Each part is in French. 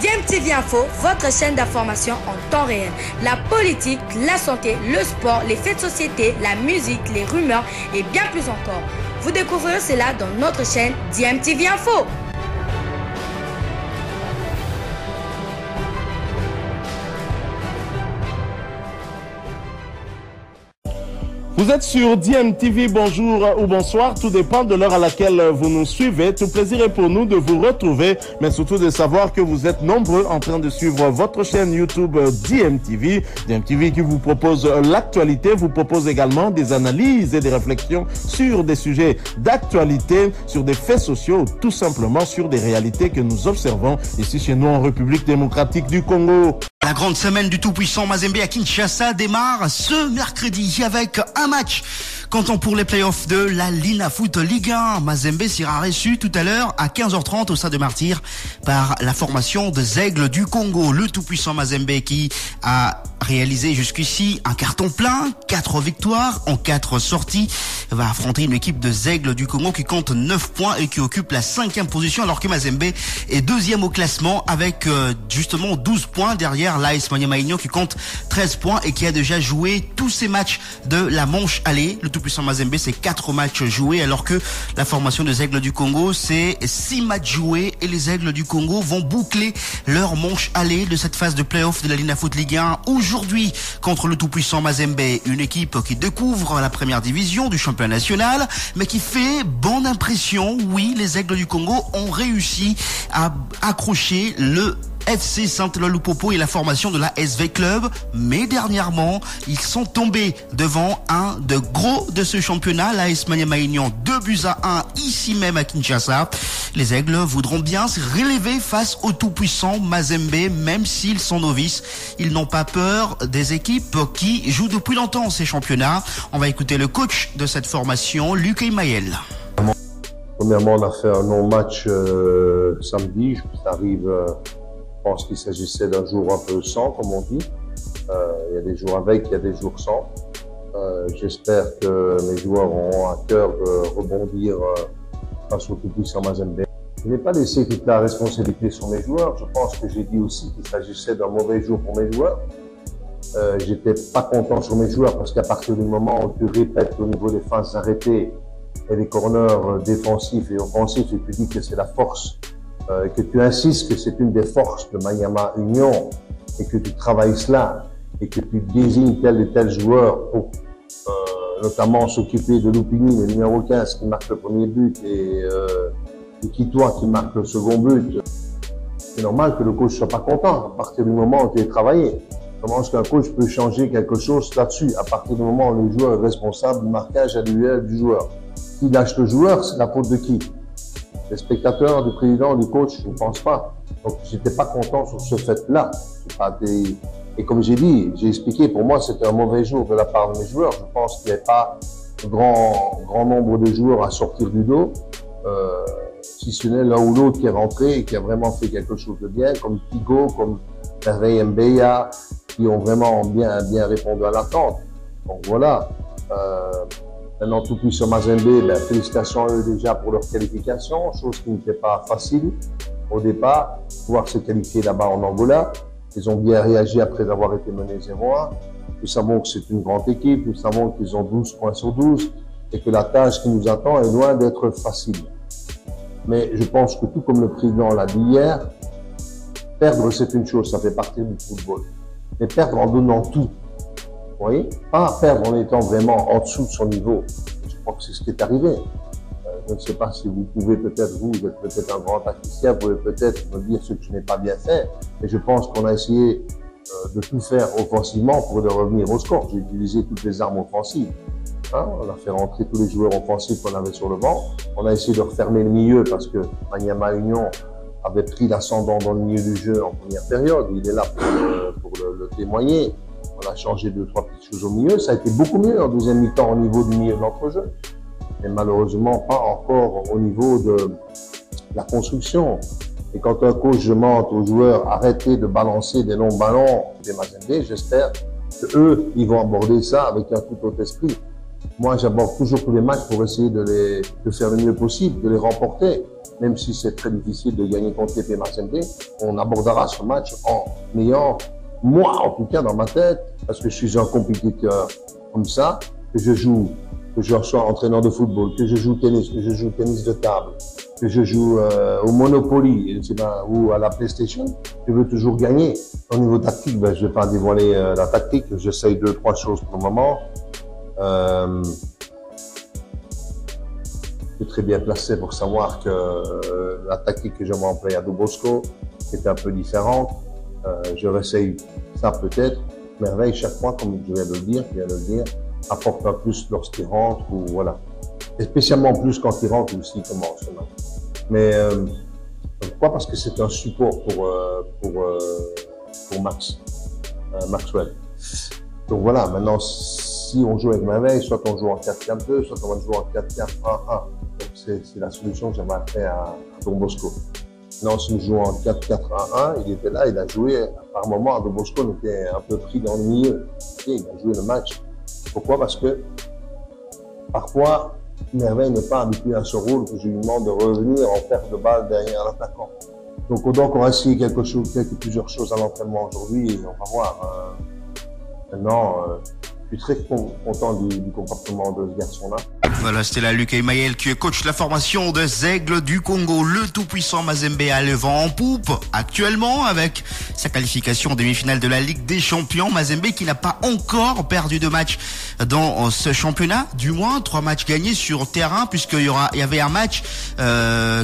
DMTV Info, votre chaîne d'information en temps réel. La politique, la santé, le sport, les faits de société, la musique, les rumeurs et bien plus encore. Vous découvrirez cela dans notre chaîne DMTV Info. Vous êtes sur DMTV, bonjour ou bonsoir, tout dépend de l'heure à laquelle vous nous suivez. Tout plaisir est pour nous de vous retrouver, mais surtout de savoir que vous êtes nombreux en train de suivre votre chaîne YouTube DMTV. DMTV qui vous propose l'actualité, vous propose également des analyses et des réflexions sur des sujets d'actualité, sur des faits sociaux, tout simplement sur des réalités que nous observons ici chez nous en République démocratique du Congo. La grande semaine du tout-puissant Mazembe à Kinshasa démarre ce mercredi avec un match comptant pour les playoffs de la Linafoot Ligue 1. Mazembe sera reçu tout à l'heure à 15h30 au Stade de Martyrs par la formation des Aigles du Congo. Le tout-puissant Mazembe qui a réalisé jusqu'ici un carton plein, 4 victoires en 4 sorties, va affronter une équipe des Aigles du Congo qui compte 9 points et qui occupe la 5e position, alors que Mazembe est 2e au classement avec justement 12 points derrière l'AS Maniema Union qui compte 13 points et qui a déjà joué tous ses matchs de la manche aller. Le tout-puissant Mazembe, c'est 4 matchs joués, alors que la formation des Aigles du Congo, c'est 6 matchs joués, et les Aigles du Congo vont boucler leur manche aller de cette phase de play-off de la Linafoot Ligue 1 aujourd'hui contre le tout-puissant Mazembe, une équipe qui découvre la première division du championnat national, mais qui fait bonne impression. Oui, les Aigles du Congo ont réussi à accrocher le FC Saint-Lô-Lupopo et la formation de la SV Club, mais dernièrement, ils sont tombés devant un de gros de ce championnat, l'AS Maniema Union, 2-1 ici même à Kinshasa. Les Aigles voudront bien se relever face au tout-puissant Mazembe, même s'ils sont novices. Ils n'ont pas peur des équipes qui jouent depuis longtemps ces championnats. On va écouter le coach de cette formation, Luc Eymael. Premièrement, on a fait un non-match samedi. Ça arrive... Je pense qu'il s'agissait d'un jour un peu sans, comme on dit. Il y a des jours avec, il y a des jours sans. J'espère que mes joueurs auront à cœur de rebondir face au tout-puissant Mazembe. Je n'ai pas laissé toute la responsabilité sur mes joueurs. Je pense que j'ai dit aussi qu'il s'agissait d'un mauvais jour pour mes joueurs. J'étais pas content sur mes joueurs parce qu'à partir du moment où tu répètes au niveau des phases arrêtées et des corners défensifs et offensifs et tu dis que c'est la force, que tu insistes que c'est une des forces de Maniema Union et que tu travailles cela et que tu désignes tel et tel joueur pour notamment s'occuper de Loupini, le numéro 15 qui marque le premier but et Kitoa qui marque le second but, c'est normal que le coach soit pas content à partir du moment où tu as travaillé. Comment est-ce qu'un coach peut changer quelque chose là-dessus à partir du moment où le joueur est responsable du marquage individuel du joueur? Qui lâche le joueur, c'est la faute de qui? Les spectateurs, du président, du coach, je ne pense pas. Donc, j'étais pas content sur ce fait-là. Et comme j'ai dit, j'ai expliqué, pour moi, c'était un mauvais jour de la part de mes joueurs. Je pense qu'il n'y avait pas un grand nombre de joueurs à sortir du dos, si ce n'est l'un ou l'autre qui est rentré et qui a vraiment fait quelque chose de bien, comme Pigo, comme Hervé Mbeya, qui ont vraiment bien répondu à l'attente. Donc voilà. Maintenant, tout puissant Mazembe, félicitations à eux déjà pour leur qualification, chose qui n'était pas facile au départ, pouvoir se qualifier là-bas en Angola. Ils ont bien réagi après avoir été menés 0-1. Nous savons que c'est une grande équipe, nous savons qu'ils ont 12 points sur 12 et que la tâche qui nous attend est loin d'être facile. Mais je pense que tout comme le président l'a dit hier, perdre c'est une chose, ça fait partie du football. Mais perdre en donnant tout. Vous voyez, pas perdre en étant vraiment en dessous de son niveau. Je crois que c'est ce qui est arrivé. Je ne sais pas si vous pouvez peut-être, vous êtes peut-être un grand tacticien, vous pouvez peut-être me dire ce que je n'ai pas bien fait, mais je pense qu'on a essayé de tout faire offensivement pour de revenir au score. J'ai utilisé toutes les armes offensives. On a fait rentrer tous les joueurs offensifs qu'on avait sur le banc. On a essayé de refermer le milieu parce que Maniema Union avait pris l'ascendant dans le milieu du jeu en première période. Il est là pour le témoigner. On a changé 2-3 petites choses au milieu. Ça a été beaucoup mieux en deuxième mi-temps au niveau du milieu de l'entrejeu. Mais malheureusement, pas encore au niveau de la construction. Et quand un coach demande aux joueurs arrêtez de balancer des longs ballons des Mazembe, j'espère qu'eux, ils vont aborder ça avec un tout autre esprit. moi j'aborde toujours tous les matchs pour essayer de faire le mieux possible, de les remporter. Même si c'est très difficile de gagner contre TP Mazembe, on abordera ce match en ayant, moi en tout cas dans ma tête, parce que je suis un compétiteur comme ça, que je sois entraîneur de football, que je joue tennis, que je joue tennis de table, que je joue au Monopoly, ou à la PlayStation, je veux toujours gagner. Au niveau tactique, je ne vais pas dévoiler la tactique, j'essaye 2-3 choses pour le moment. Je suis très bien placé pour savoir que la tactique que j'aimerais employer à Do Bosco est un peu différente. Je réessaye ça peut-être. Merveille, chaque fois, comme je viens de le dire, apporte un plus lorsqu'il rentre ou voilà. Et spécialement plus quand il rentre ou s'il commence le match. Mais pourquoi? Parce que c'est un support pour Maxwell. Donc voilà, maintenant, si on joue avec Merveille, soit on joue en 4-4-2, soit on va jouer en 4-4-1-1. Donc c'est la solution que j'aimerais faire à Don Bosco. Non, si nous jouons en 4-4-1-1, il était là, il a joué. Par moment, Don Bosco était un peu pris dans le milieu. Il a joué le match. Pourquoi? Parce que parfois, Merveille n'est pas habitué à ce rôle que je lui demande de revenir en perte de balle derrière l'attaquant. Donc on va essayer plusieurs choses à l'entraînement aujourd'hui et on va voir. Maintenant, je suis très content du comportement de ce garçon-là. Voilà, c'était là Lucas Emaël qui est coach de la formation des Aigles du Congo. Le tout-puissant Mazembe a le vent en poupe actuellement avec sa qualification en demi-finale de la Ligue des Champions. Mazembe qui n'a pas encore perdu de match dans ce championnat, du moins 3 matchs gagnés sur terrain, puisqu'il y avait un match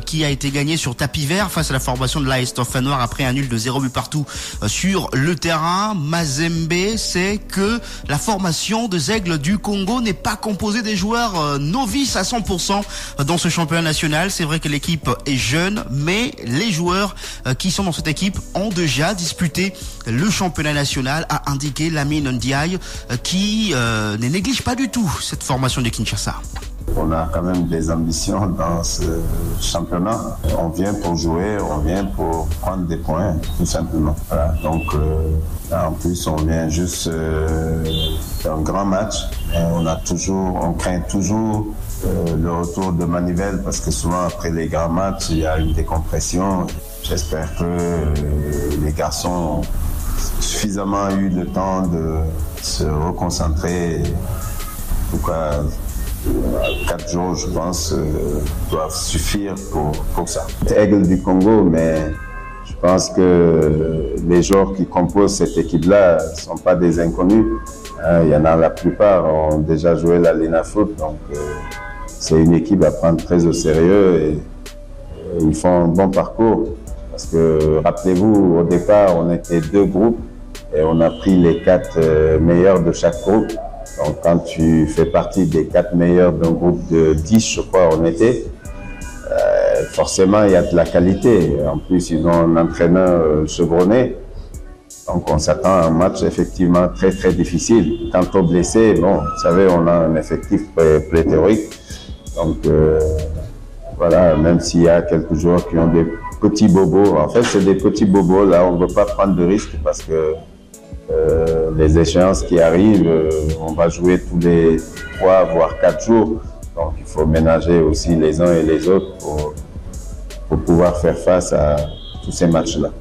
qui a été gagné sur tapis vert face à la formation de l'AS Stéphanois après un nul de 0 but partout sur le terrain. Mazembe sait que la formation des Aigles du Congo n'est pas composée des joueurs novices à 100% dans ce championnat national. C'est vrai que l'équipe est jeune, mais les joueurs qui sont dans cette équipe ont déjà disputé le championnat national, a indiqué Lamine Ndiaye, qui ne néglige pas du tout cette formation de Kinshasa. On a quand même des ambitions dans ce championnat. On vient pour jouer, on vient pour prendre des points, tout simplement. Voilà. Donc, là, en plus, on vient juste d'un grand match. On craint toujours le retour de manivelle parce que souvent, après les grands matchs, il y a une décompression. J'espère que les garçons ont suffisamment eu le temps de se reconcentrer. En tout cas, 4 jours, je pense, doivent suffire pour ça. Aigle du Congo, mais je pense que les joueurs qui composent cette équipe-là ne sont pas des inconnus. Il y en a, la plupart ont déjà joué la Linafoot, donc c'est une équipe à prendre très au sérieux et ils font un bon parcours. Parce que, rappelez-vous, au départ, on était 2 groupes et on a pris les 4 meilleurs de chaque groupe. Donc, quand tu fais partie des 4 meilleurs d'un groupe de 10, je crois, on était, forcément, il y a de la qualité. En plus, ils ont un entraîneur chevronné. Donc, on s'attend à un match effectivement très, très difficile. Quant aux blessés, bon, vous savez, on a un effectif pléthorique. Donc, voilà, même s'il y a quelques joueurs qui ont des petits bobos. En fait, c'est des petits bobos. Là, on ne veut pas prendre de risques parce que les échéances qui arrivent, on va jouer tous les 3 voire 4 jours. Donc il faut ménager aussi les uns et les autres pour pouvoir faire face à tous ces matchs-là.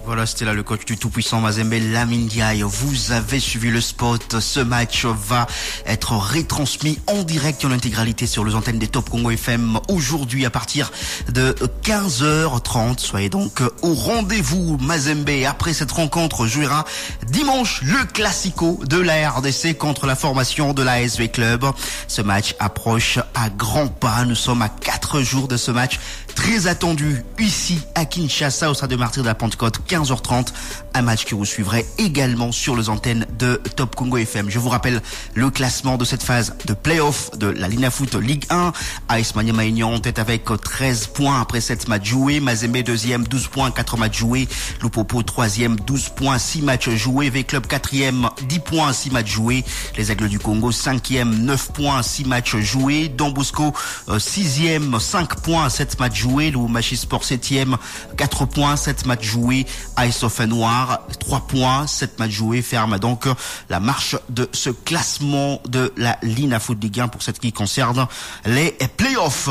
Voilà, c'était là le coach du tout-puissant Mazembe, Lamine Ndiaye. Vous avez suivi le spot. Ce match va être retransmis en direct en intégralité sur les antennes des Top Congo FM aujourd'hui à partir de 15h30. Soyez donc au rendez-vous. Mazembe, après cette rencontre, jouera dimanche le Classico de la RDC contre la formation de la ASV Club. Ce match approche à grands pas. Nous sommes à 4 jours de ce match très attendu ici à Kinshasa au Stade de Martyrs de la Pentecôte, 15h30, un match que vous suivrez également sur les antennes de Top Congo FM. Je vous rappelle le classement de cette phase de play-off de la Linafoot Ligue 1. AS Maniema Union en tête avec 13 points après 7 matchs joués. Mazembe deuxième, 12 points, 4 matchs joués. Lupopo troisième, 12 points, 6 matchs joués. V-Club quatrième, 10 points, 6 matchs joués. Les Aigles du Congo cinquième, 9 points, 6 matchs joués. Don Bosco sixième, 5 points, 7 matchs joués. Le Machi Sport 7e, 4 points, 7 matchs joués. AS Noir, 3 points, 7 matchs joués, ferme donc la marche de ce classement de la Linafoot Ligue 1 pour ce qui concerne les playoffs.